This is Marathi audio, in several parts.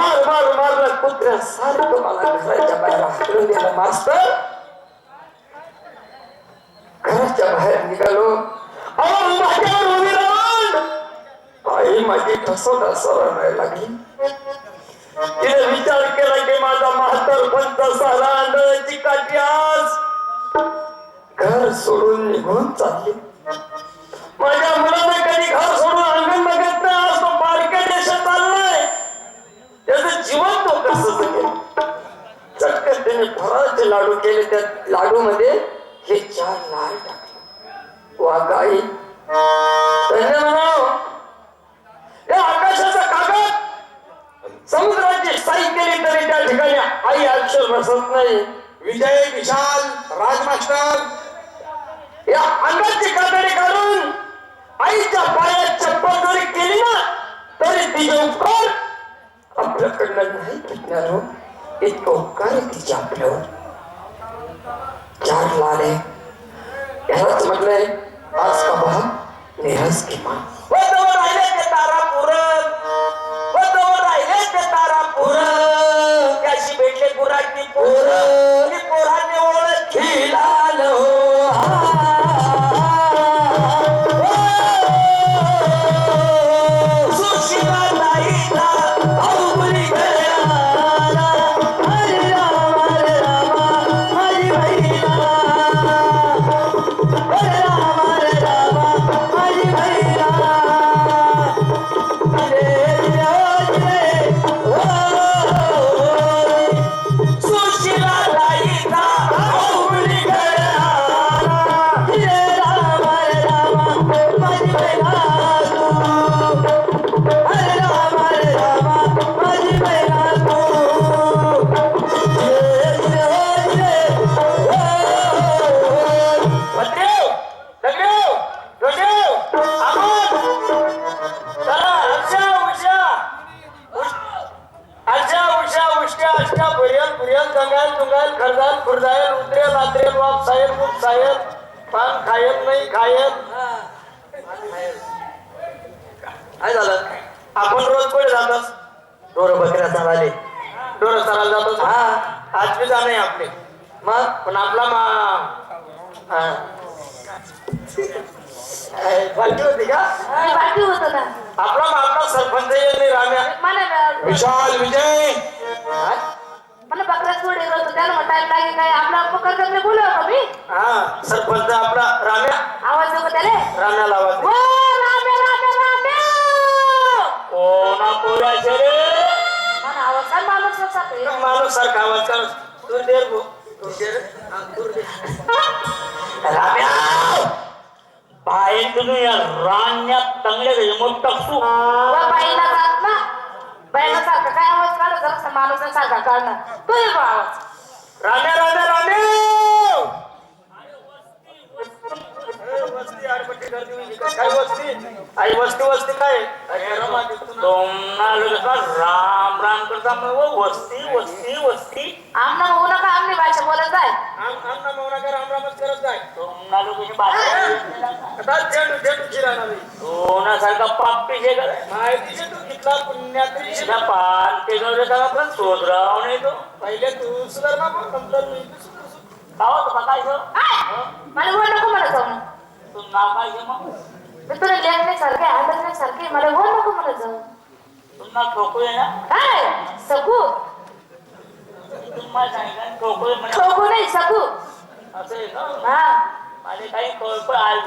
मार मार मारलं कुत्र्यासारखं मला घराच्या बाहेर हाकलून दिलं. मास्तर घराच्या बाहेर निघालो. माझ्यावर उभी राहून आई माझी ढसोढसवायला लागली. तिने विचार केला की माझा म्हातारपंत साला आंधळ्याची काठी आज घर सोडून निघून चालली. माझ्या मुलाने कधी घर सोडून अंगण बघत नाही. आज तो बारक्या देशात चाललाय. त्याचं जीवन तो कसं जगेल. चटकन त्याने फराळाचे लाडू केले. त्या लाडू मध्ये हे 4 लाल टाकले. वा गाई धन्य म्हणाव. या आकाशाचा कागद समुद्राची साई केली तरी त्या ठिकाणी आई अक्षर बसत नाही. विजय, विशाल, राजमास्टर या अंगाची कातडी काढून आईच्या पायात चप्पल जरी केली ना तरी तिचे उपकार आपल्याकडनं नाही भेटणार हो. इतकं उपकार आहे तिच्या आपल्यावर. 4 लाल आहे. यालाच म्हटलंय आज का बहा निराश किमान. राहिले ते तारा पुरत राहिले ते तारा पुरत त्याशी भेटले गुराची पोरं पोराने ओळखी लाल काय झालं. आपण रोज कुठे जातो. ढोरं बकऱ्या चालाले. ढोरं चालायला जातो. हा आज बी जाणे आपले. मग पण आपला पार्टी होती का. पार्टी होत ना. आपला सरपंच येईल राम्या. विशाल, विजय मला बकरा सोडे होतो त्याला म्हटायला लागेल काय आपला पकड करणे बोलव का मी. हा सरपंच आपला राम्या. आवाज नको त्याले. राम्याला आवाज. ओ राम्या राम्या राम्या कोणा पोराचे रे. मला आवाज काय माणूस सारखा. माणूस सारखा आवाज कर. तू देर भो तू देर राम्या बाहेर तुम्ही या रान्यात चांगले मग टाकतो. बाईला जात ना बाईला सारखा काय आवाज काढ जरा माणूस सारखा काढणार. तू ये आवाज. राम्या राम्या राम्या वस्ती आडपट्टी करते. काय वस्ती. आई वस्ती वस्ती काय. राम राम करता वस्ती वस्ती वस्ती. आमना होऊ नका आमनी भाषा बोलत जाय. आमना मौनाका राम रामच करत जाय. तुम्हाला लोकांची भाषा झेंडू झेंडू चिराना सारखा पापी जे माहितीचे तू कितला पुण्यात्री पान ते गौरव पण शोधराव नाही तो. पहिले तू सुधार ना नंतर मी काय मला बोल नको मला जाऊन. तुझं नाव काय घे मग. मी तुला लेखणे सारखे आदरणे सारखे मला बोल नको मला जाऊन. तुझं नाव ठोकू आहे ना. काय सकू. तुम्हाला सांगितलं ठोकू आहे म्हणजे ठोकू नाही सकू. असं आहे का. हा माझे काही कळपळ आले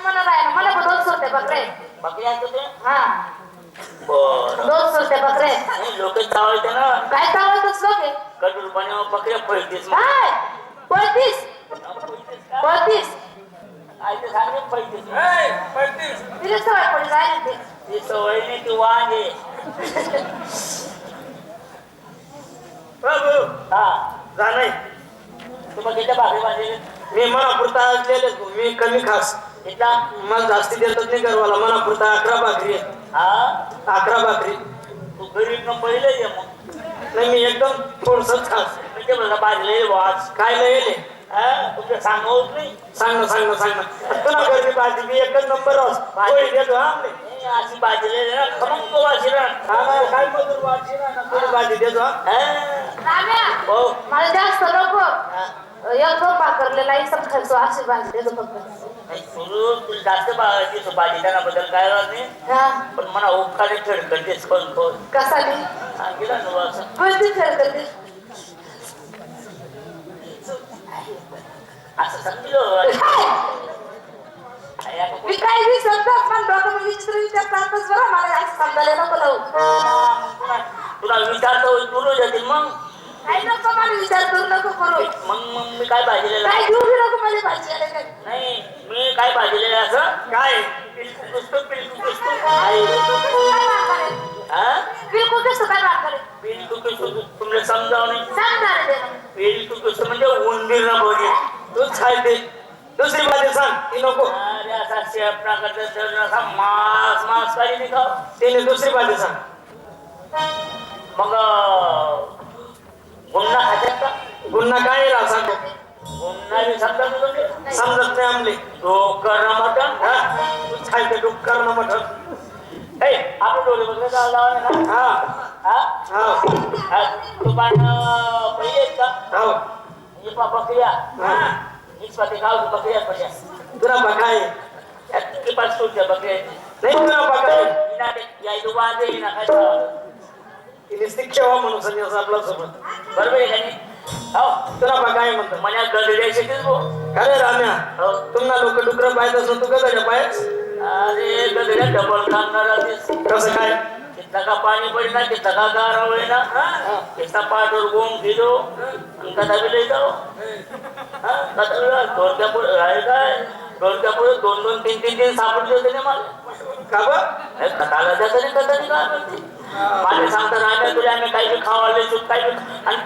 मला राहिलं. मला पण 200 रुपये बकरे. बकरी आणतो ते. हा बरं 200 रुपये बकरे. लोक चावलते ना. काय चावतच लोक आहे. कडूर पाणी बकऱ्या पळतीस. काय 35 35 आयते सांगे पळतीस. तिला सवय पडली जायला ते. ती सवय नाही ती वांग आहे. प्रभू हा जा नाही तुम्हाला किती भाकरी बांधले. मी मनापुरता असलेले मी कमी खास इथला मला जास्ती देतात नाही गरवाला. मनापुरता 11 भाकरी आहे. हा 11 भाकरी. तू गरीब न पहिले ये मग. नाही मी एकदम थोडसच खास म्हणजे मला बाजले वाच काय नाही तुमच्या सांगत नाही. सांग ना तुला गरीब भाजी मी एकच नंबर देतो. हा अशी भाजी ना खमंग भाजी ना काय मधुर भाजी ना थोडी भाजी देतो हा. राम्या, हो मला जास्त नको एक पाकरलेला इसम खायचो अशी भाजी देतो फक्त. सुरू तुला जास्त भाजी बद्दल काय राहत नाही हा पण मला उपकाने खेळकतेच पण कसा नाही सांगितलं ना असं कोणती खेळ करते असं सांगितलं मी काही बी समजत पण डॉक्टर विचार विचारतातच बरं मला असं समजायला नको लावू. तुला विचारतो तुला जातील मग काही नको मला विचार करू नको करू मग मी काय भाजीलेलं काय घेऊ बी नको माझी भाजी आले काय नाही मी काय भाजीलेलं असं काय पिलकू पुसतो हा बिलकुल कसं काय बात करे पिलकू पुसतो तुला समजावं नाही सांगणार दे पिलकू पुसतो म्हणजे उंदीर ना बोली तूच खाय ते दुसरी भाजी सांग ती नको अरे असा शेपणा करता असा मांस काही नाही खाऊ तिने दुसरी भाजी सांग. मग गुन्हा खात्यात का गुन्हा काय राहा सांगतो गुन्हा बी समजा तुझं समजत नाही आमले डोकर मटण हा तूच खाय ते डुक्कर न मटण आपण डोळे बघले का हा हा हा तू पण पहिले आहेत का हो ही बकऱ्या हा हीच पाठी गाव बकऱ्या पडल्या तुला बघाय किती पाच तुझ्या बकऱ्या नाही तुला बघाय यायचं वादे ना काय तिने शिक्षावा म्हणून संन्यास आपला सोबत बरोबर आहे का नाही हो तुला बघाय म्हणतो मना गदड्याशीच गो अरे राम्या हो तुम्हाला लोक डुकर पाहत असं तू कसं पायच अरे गदड्या डबल कामणार कसं काय कितना का पाणी पडना कितना का गार होय ना कितना पाठवर गोम फिरो आणि कथा बी लई जाऊ कथा डोरक्या पुढे आहे काय डोरक्या पुढे दोन दोन तीन तीन तीन सापडले होते ना मला का बरं कथाला जातं नाही कथा नाही काय म्हणते माझे सांगतात आम्ही तुला आम्ही काही बी खावाले चूक काही आणि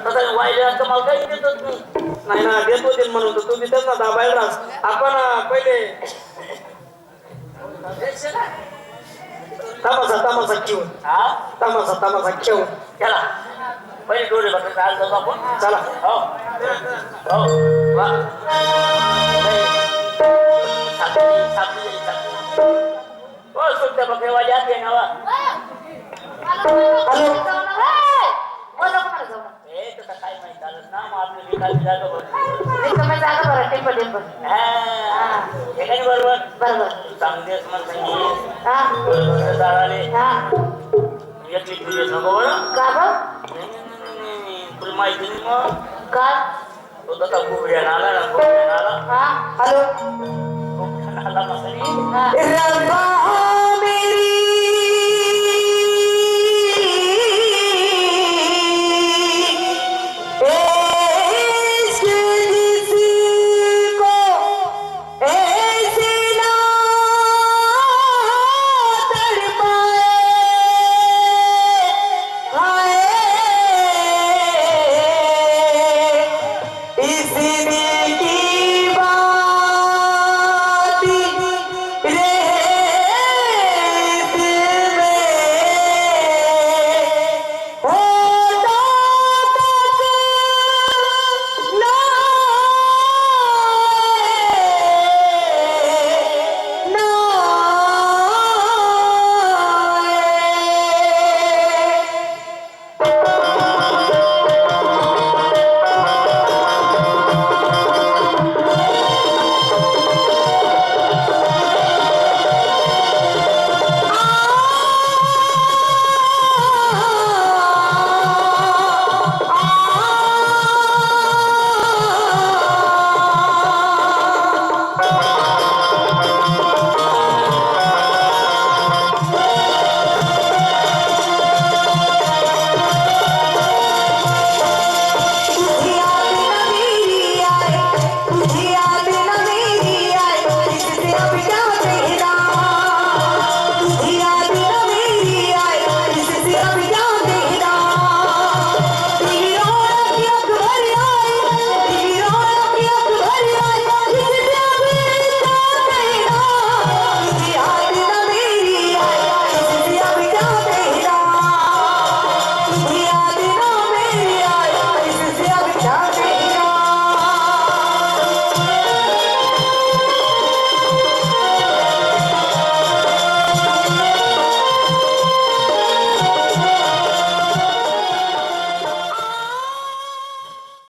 तसं वाहिले असं मला काही देतच नाही नाही ना देतो ते म्हणून तू तिथेच ना दाबायला राहस आपण पहिले तमासा घेऊन हा तमासा घेऊन चला पहिले डोळे बघायचं आज जाऊ आपण चला हो हो वा हो सुद्धा बघेवाली आहे ना वा हे तसं काय माहिती झालं ना मग आपली विकायची जागा बरोबर बरोबर चांगली म्हणजे झाडाले एकली तुझे नको बरं का नाही तुला माहिती नाही मग का तो तसा गुबड्यान आला ना गुबड्यान आला हॅलो गुबड्यान आला मग हा